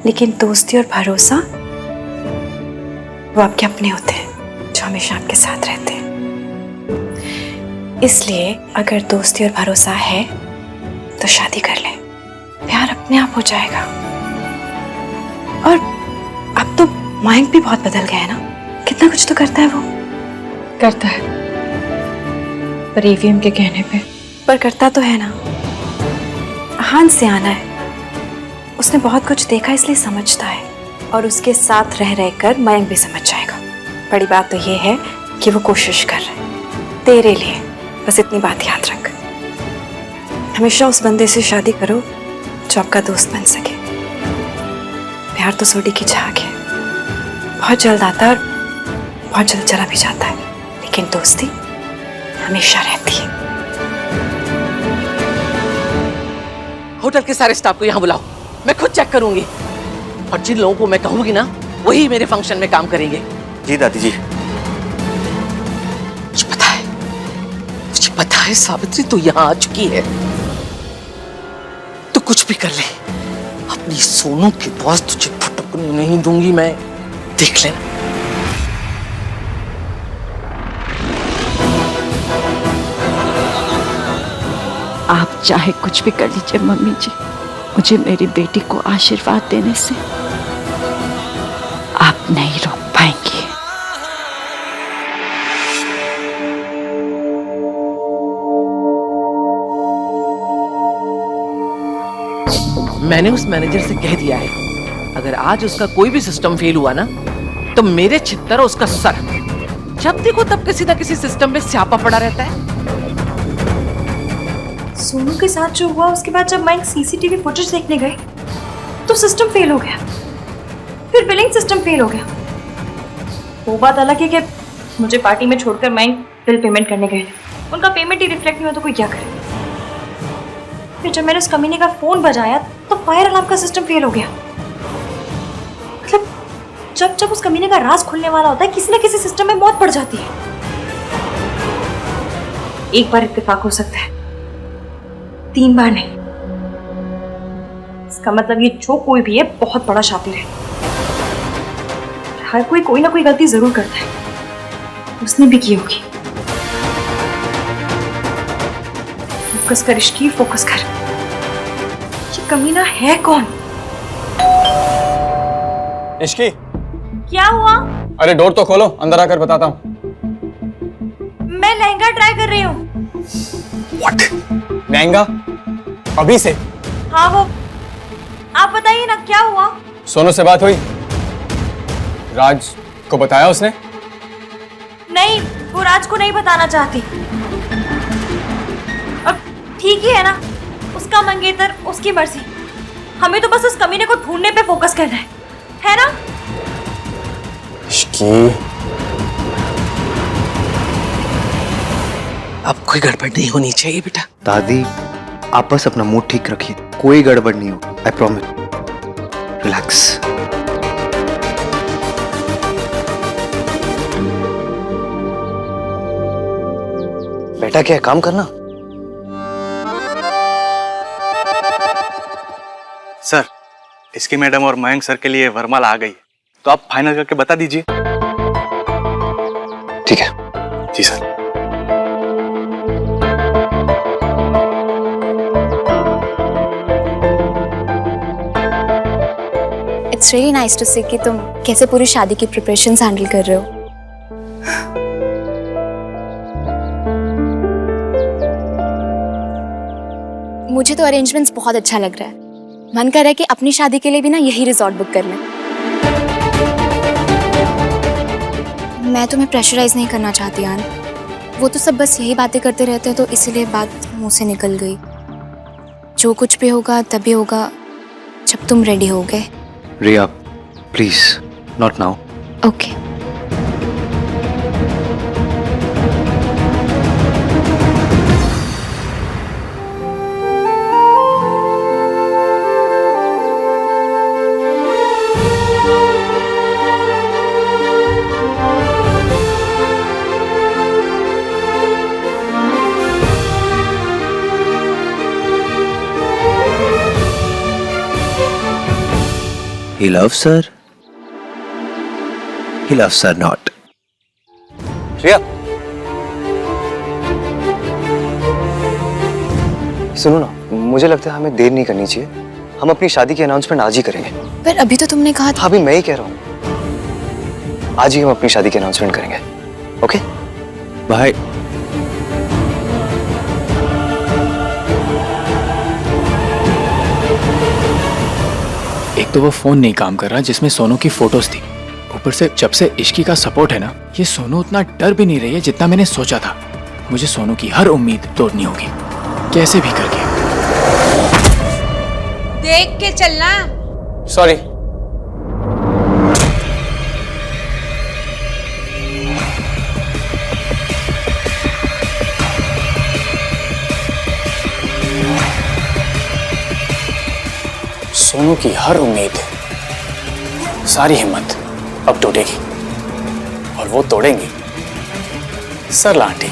लेकिन दोस्ती और भरोसा वो आपके अपने होते हैं जो हमेशा आपके साथ रहते हैं। इसलिए अगर दोस्ती और भरोसा है तो शादी कर ले, प्यार अपने आप हो जाएगा। और अब तो मयंक भी बहुत बदल गया है ना, कितना कुछ तो करता है वो। करता है, पर ईवीएम के कहने पे। पर करता तो है ना। हान से आना है, उसने बहुत कुछ देखा इसलिए समझता है, और उसके साथ रह रहकर मयंक भी समझ जाएगा। बड़ी बात तो ये है कि वो कोशिश कर रहा है तेरे लिए। बस इतनी बात याद रख, हमेशा उस बंदे से शादी करो जो आपका दोस्त बन सके। प्यार तो सोडी की झाग है, बहुत जल्द आता है और बहुत जल्द चला भी जाता है, लेकिन दोस्ती हमेशा रहती है। होटल के सारे स्टाफ को यहाँ बुलाओ, मैं खुद चेक करूंगी, और जिन लोगों को मैं कहूंगी ना वही मेरे फंक्शन में काम करेंगे। जी दादी जी। मुझे पता है सावित्री तो यहाँ आ चुकी है, तो कुछ भी कर ले, अपनी सोनू के पास तुझे फटकने नहीं दूंगी मैं, देख लेना। आप चाहे कुछ भी कर लीजिए मम्मी जी, मुझे मेरी बेटी को आशीर्वाद देने से आप नहीं रोक पाएंगी। मैंने उस मैनेजर से कह दिया है, अगर आज उसका कोई भी सिस्टम फेल हुआ ना तो मेरे छित्तर उसका सर। जब देखो तब किसी ना किसी सिस्टम में स्यापा पड़ा रहता है। सोनू के साथ जो हुआ उसके बाद जब मयंक सीसीटीवी फुटेज देखने गए तो सिस्टम फेल हो गया, फिर बिलिंग सिस्टम फेल हो गया। वो बात अलग है कि मुझे पार्टी में छोड़कर मयंक बिल पेमेंट करने गए थे, उनका पेमेंट ही रिफ्लेक्ट नहीं हुआ तो कोई क्या करे। फिर जब मैंने उस कमीने का फोन बजाया तो फायर अलार्म का सिस्टम फेल हो गया। मतलब जब जब उस कमीने का राज खुलने वाला होता है किसी ना किसी सिस्टम में मौत पड़ जाती है। एक बार इत्तेफाक हो सकता है, 3 बार नहीं। इसका मतलब ये जो कोई भी है बहुत बड़ा शातिर है। हर कोई ना कोई गलती जरूर करता है, उसने भी की होगी। फोकस कर इश्की, फोकस कर। ये कमीना है कौन? इश्की, क्या हुआ? अरे डोर तो खोलो, अंदर आकर बताता हूँ। मैं लहंगा ट्राई कर रही हूँ। What? लहंगा? अभी से? हाँ वो, आप बताइए ना क्या हुआ? सोनू से बात हुई? राज को बताया उसने? नहीं, वो राज को नहीं बताना चाहती। अब ठीक ही है ना, उसका मंगेतर उसकी मर्जी। हमें तो बस उस कमीने को ढूंढने पे फोकस करना है ना? इश्की, अब कोई गड़बड़ नहीं होनी चाहिए बेटा। दादी आप बस अपना मूड ठीक रखिए, कोई गड़बड़ नहीं हो, आई प्रॉमिस। रिलैक्स। बेटा क्या है, काम करना। सर, इसकी मैडम और मयंक सर के लिए वरमाला आ गई है, तो आप फाइनल करके बता दीजिए। ठीक है। जी sir. It's really nice to see कि तुम कैसे पूरी शादी की प्रिपरेशंस हैंडल कर रहे हो। मुझे तो अरेंजमेंट्स बहुत अच्छा लग रहा है। मन कर रहा है कि अपनी शादी के लिए भी ना यही रिजॉर्ट बुक कर लें। मैं तुम्हें प्रेशराइज नहीं करना चाहती आन, वो तो सब बस यही बातें करते रहते हैं, तो इसीलिए बात मुंह से निकल गई। जो कुछ भी होगा तभी होगा जब तुम रेडी होगे। Riya please, not now. Okay. He loves her. He loves her not. Riya, सुनो ना, मुझे लगता है हमें देर नहीं करनी चाहिए। हम अपनी शादी की अनाउंसमेंट आज ही करेंगे। पर अभी तो तुमने कहा था। अभी मैं ही कह रहा हूँ, आज ही हम अपनी शादी की अनाउंसमेंट करेंगे। Okay bye. एक तो वो फोन नहीं काम कर रहा जिसमें सोनू की फोटोज थी, ऊपर से जब से इश्की का सपोर्ट है ना, ये सोनू उतना डर भी नहीं रही है जितना मैंने सोचा था। मुझे सोनू की हर उम्मीद तोड़नी होगी, कैसे भी करके। देख के चलना। सॉरी। सोनू की हर उम्मीद, सारी हिम्मत अब टूटेगी और वो तोड़ेंगी सरला आंटी।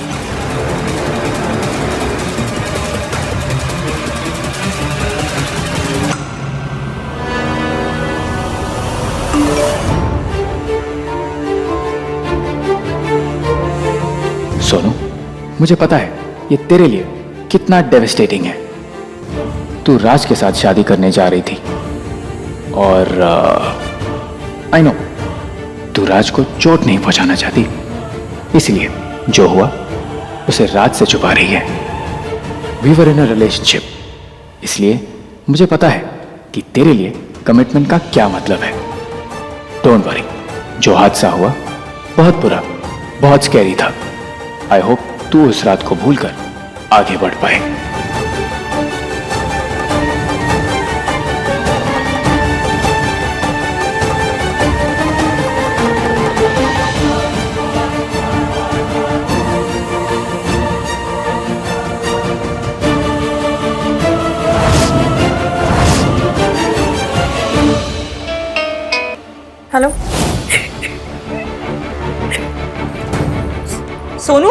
सोनू, मुझे पता है ये तेरे लिए कितना डेविस्टेटिंग है। तू राज के साथ शादी करने जा रही थी और आई नो तू राज को चोट नहीं पहुंचाना चाहती, इसलिए जो हुआ उसे राज से छुपा रही है। We were in a relationship, इसलिए मुझे पता है कि तेरे लिए कमिटमेंट का क्या मतलब है। डोंट वरी, जो हादसा हुआ बहुत बुरा, बहुत स्कैरी था। आई होप तू उस रात को भूलकर आगे बढ़ पाए। हेलो सोनू,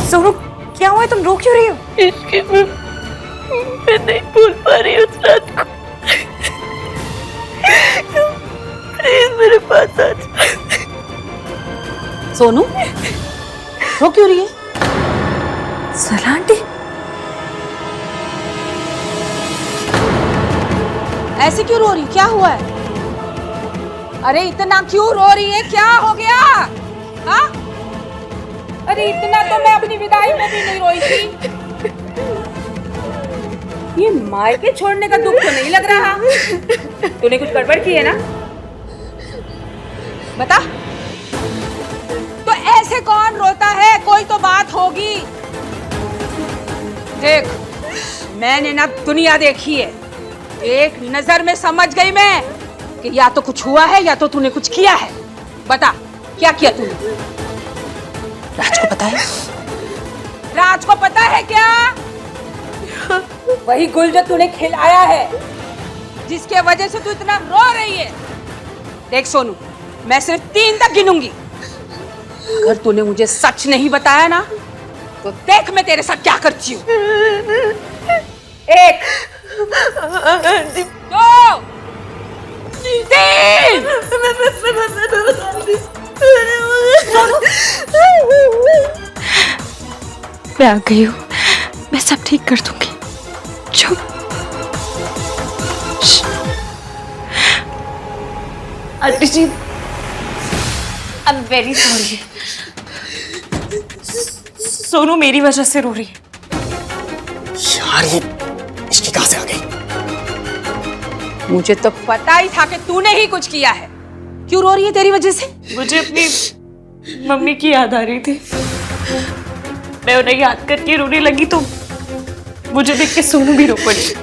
सोनू क्या हुआ है? तुम रो क्यों रही हो? इसके मैं नहीं भूल पा रही उस रात को। प्लीज मेरे पास आ जा। सोनू रो क्यों रही है? सरला आंटी, ऐसे क्यों रो रही? क्या हुआ है? अरे इतना क्यों रो रही है? क्या हो गया? हाँ? अरे इतना तो मैं अपनी विदाई में भी नहीं रोई थी। ये मायके छोड़ने का दुख तो नहीं लग रहा? तूने कुछ गड़बड़ की है ना? बता। तो ऐसे कौन रोता है? कोई तो बात होगी। देख, मैंने ना दुनिया देखी है, एक नजर में समझ गई मैं कि या तो कुछ हुआ है या तो तूने कुछ किया है। बता क्या किया तूने? राज को पता है? राज को पता है क्या? वही गुल जो तूने खिलाया है जिसके वजह से तू इतना रो रही है। देख सोनू, मैं सिर्फ 3 तक गिनूंगी। अगर तूने मुझे सच नहीं बताया ना तो देख मैं तेरे साथ क्या करती हूँ। 1 2 3। मैं आ गई हूँ, मैं सब ठीक कर दूंगी। चुप। Aunty ji, I am very sorry. Sonu मेरी वजह से रो रही है। यार ये इसकी कहां से आ गई? मुझे तो पता ही था कि तूने ही कुछ किया है। क्यों रो रही है तेरी वजह से? मुझे अपनी मम्मी की याद आ रही थी। मैं उन्हें याद करके रोने लगी तो मुझे देख के सोनू भी रो पड़ी।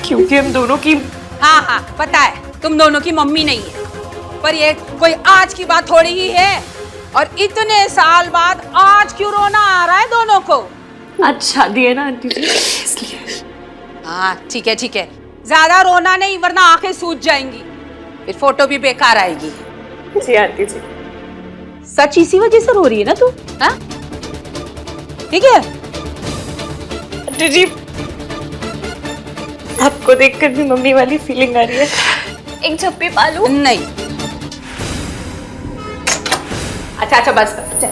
क्योंकि हम दोनों की हाँ पता है, तुम दोनों की मम्मी नहीं है, पर ये कोई आज की बात थोड़ी ही है। और इतने साल बाद आज क्यों रोना आ रहा है दोनों को? आज शादी है ना आंटी जी, इसलिए। हाँ ठीक है, ज्यादा रोना नहीं वरना आंखें सूज जाएंगी, फिर फोटो भी बेकार आएगी। जी आंटी जी। सच इसी वजह से रो रही है ना तू? हाँ ठीक है आंटी जी, आपको देखकर भी मम्मी वाली फीलिंग आ रही है। एक झप्पी पालू? नहीं। अच्छा बस चल।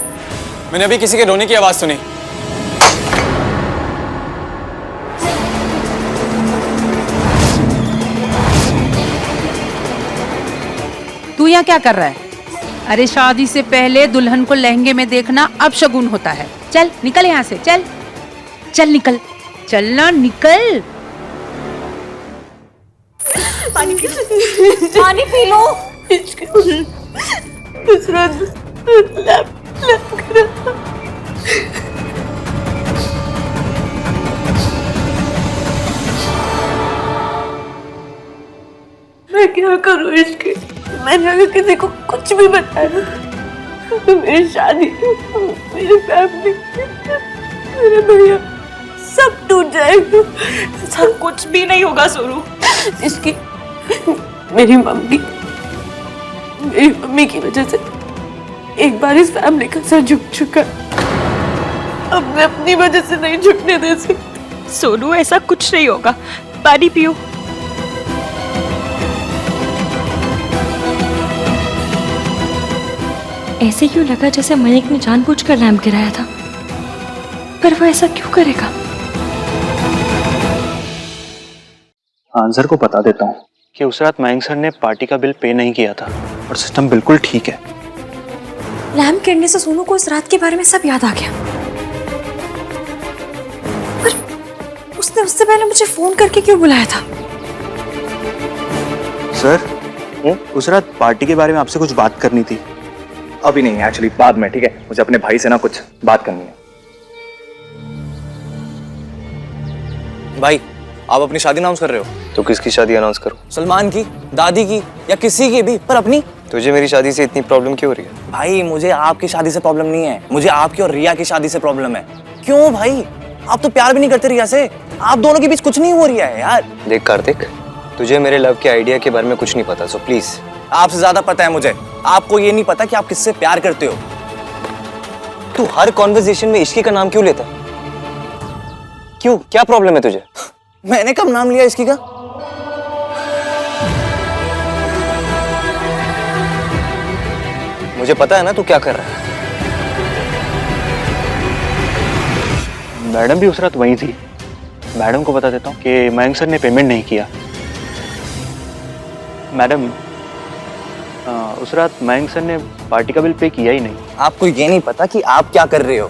मैंने अभी किसी के रोने की आवाज सुनी। तू यहाँ क्या कर रहा है? अरे शादी से पहले दुल्हन को लहंगे में देखना अब शगुन होता है। चल निकल यहाँ से, चल निकल, चलना निकल। पानी पी लो। मैं क्या करूँ इसके? मैंने अगर किसी को कुछ भी बताया तो मेरी शादी, मेरी फैमिली, मेरे भैया सब टूट जाएगा। सब कुछ भी नहीं होगा सोनू। इसकी मेरी मम्मी की वजह से एक बार इस फैमिली का सर झुक चुका, अब मैं अपनी वजह से नहीं झुकने दे सकती। सोनू ऐसा कुछ नहीं होगा, पानी पियो। ऐसे क्यों लगा जैसे मयंक ने जानबूझकर लैंप गिराया था, पर वो ऐसा क्यों करेगा? आंसर को बता देता हूँ कि उस रात मयंक सर ने पार्टी का बिल पे नहीं किया था और सिस्टम बिल्कुल ठीक है। लैंप गिरने से सोनू को उस रात के बारे में सब याद आ गया, पर उसने उससे पहले मुझे फोन करके क्यों बुलाया था? सर, उस रात पार्टी के बारे में आपसे कुछ बात करनी थी। अभी नहीं, एक्चुअली बाद में, ठीक है? मुझे अपने भाई से ना कुछ बात करनी है। भाई, आप अपनी शादी अनाउंस कर रहे हो? तो किसकी शादी अनाउंस करूं? सलमान की, दादी की, या किसी की भी, पर अपनी। तुझे मेरी शादी से इतनी प्रॉब्लम क्यों हो रही है? भाई, मुझे आपकी शादी से प्रॉब्लम नहीं है, मुझे आपकी और रिया की शादी से प्रॉब्लम है। क्यों भाई? आप तो प्यार भी नहीं करते रिया से, आप दोनों के बीच कुछ नहीं हो रहा है यार। देख कार्तिक, तुझे मेरे लव के आइडिया के बारे में कुछ नहीं पता, सो प्लीज। आपसे ज्यादा पता है मुझे। आपको ये नहीं पता कि आप किससे प्यार करते हो। तू हर कॉन्वर्सेशन में इश्की का नाम क्यों लेता? क्यों, क्या प्रॉब्लम है तुझे? मैंने कब नाम लिया इश्की का? मुझे पता है ना तू क्या कर रहा है। मैडम भी उस रात वहीं थी। मैडम को बता देता हूँ कि मयंक सर ने पेमेंट नहीं किया। मैडम, उस रात मयंक सर ने पार्टी का बिल पे किया ही नहीं। आपको ये नहीं पता कि आप क्या कर रहे हो?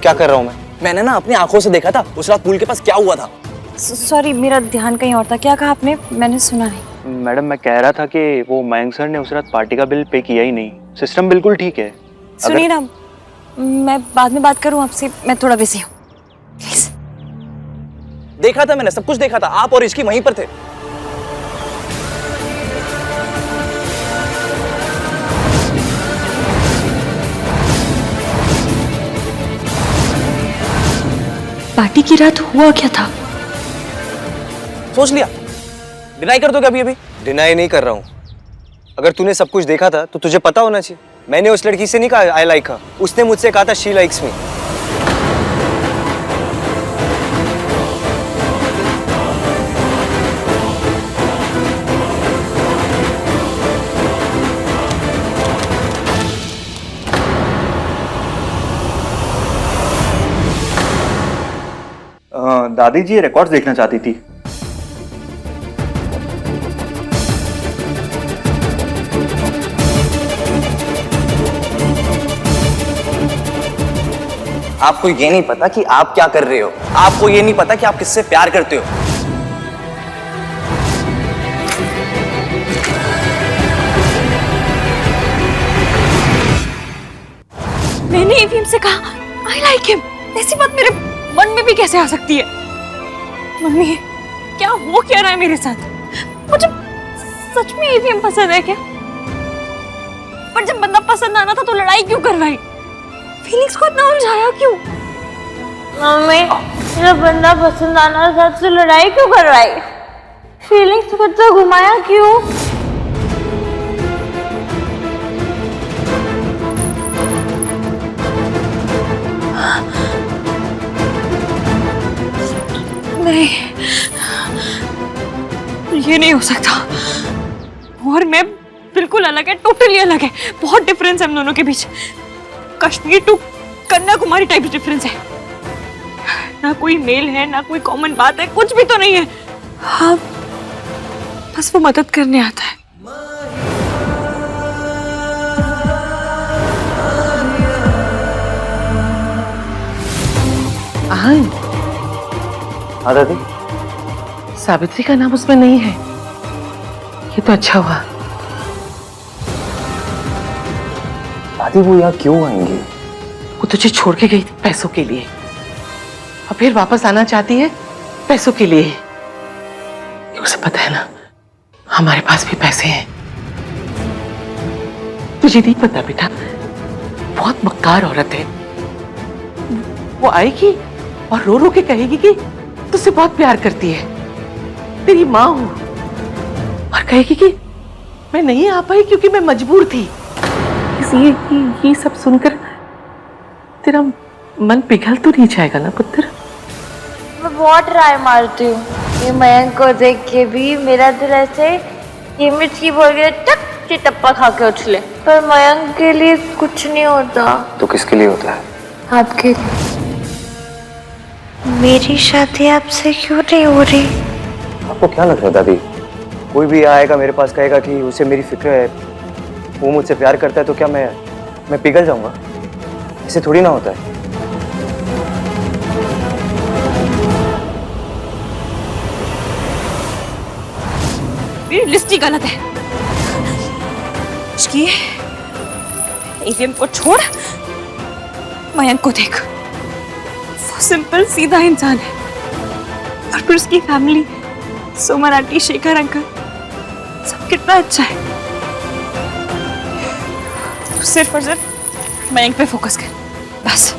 क्या कर रहा हूँ मैं? मैंने ना अपनी आंखों से देखा था उस रात पूल के पास क्या हुआ था। सॉरी, मेरा ध्यान कहीं और था। क्या कहा आपने? मैंने सुना नहीं। मैडम, मैं कह रहा था कि वो मयंक सर ने उस रात पार्टी का बिल पे किया ही नहीं। सिस्टम बिल्कुल ठीक है। सुनिए ना, मैं बाद में बात करूं आपसे, मैं थोड़ा बिजी हूँ, प्लीज। देखा था मैंने, सब कुछ देखा था। आप और इश्की वहीं पर थे। पार्टी की रात हुआ क्या था? सोच लिया? डिनाई कर दोगे अभी अभी? डिनाई नहीं कर रहा हूँ। अगर तूने सब कुछ देखा था तो तुझे पता होना चाहिए। मैंने उस लड़की से नहीं कहा आई लाइक हर, उसने मुझसे कहा था शी लाइक्स मी। दादी जी रिकॉर्ड्स देखना चाहती थी। आपको ये नहीं पता कि आप क्या कर रहे हो, आपको ये नहीं पता कि आप किससे प्यार करते हो। मैंने एवीएम से कहा आई लाइक हिम, ऐसी बात मेरे मन में भी कैसे आ सकती है? मम्मी क्या हो क्या रहा है मेरे साथ? मुझे सच में एवीएम पसंद है क्या? पर जब बंदा पसंद आना था तो लड़ाई क्यों करवाई? फीलिंग्स को इतना उलझाया क्यों? मम्मी जब बंदा पसंद आना था तो लड़ाई क्यों करवाई? फीलिंग्स को तो घुमाया क्यों? नहीं, ये नहीं हो सकता। और मैं बिल्कुल अलग है, टोटली अलग है। बहुत डिफरेंस है हम दोनों के बीच। Kashmir to Kanyakumari type difference है। ना कोई मेल है, ना कोई कॉमन बात है, कुछ भी तो नहीं है। हाँ, बस वो मदद करने आता है। हाँ दादी। सावित्री का नाम उसमें नहीं है, ये तो अच्छा हुआ। दादी वो यहाँ क्यों आएंगी? वो तुझे छोड़ के गई थी पैसों के लिए, और फिर वापस आना चाहती है पैसों के लिए। उसे पता है ना हमारे पास भी पैसे हैं। तुझे नहीं पता बेटा, बहुत मक्कार औरत है। वो आएगी और रो रो के कहेगी कि तुझसे बहुत प्यार करती है, तेरी माँ हूं, और कहेगी कि मैं नहीं आ पाई क्योंकि मैं मजबूर थी। इसलिए ये सब सुनकर तेरा मन पिघल तो नहीं जाएगा ना पुत्र? मैं बहुत ट्राई मारती हूँ ये मयंक को देख के भी मेरा दिल ऐसे ये मिर्ची बोल के टक टप्पा खा के उछले, पर मयंक के लिए कुछ नहीं होता। तो किसके लिए होता है? आपके लिए। मेरी शादी आपसे क्यों नहीं हो रही? आपको क्या लग रहा है दादी? कोई भी आएगा मेरे पास कहेगा कि उसे मेरी फिक्र है, वो मुझसे प्यार करता है, तो क्या मैं पिघल जाऊंगा? ऐसे थोड़ी ना होता है। मेरी लिस्ट ही गलत है। इसकी एवीएम को छोड़, मयंक को देख। वो सिंपल सीधा इंसान है, और फिर उसकी फैमिली, सुमन आंटी, शेखर अंकल, सब कितना अच्छा है। सिर्फ और सिर्फ मयंक पे फोकस कर बस।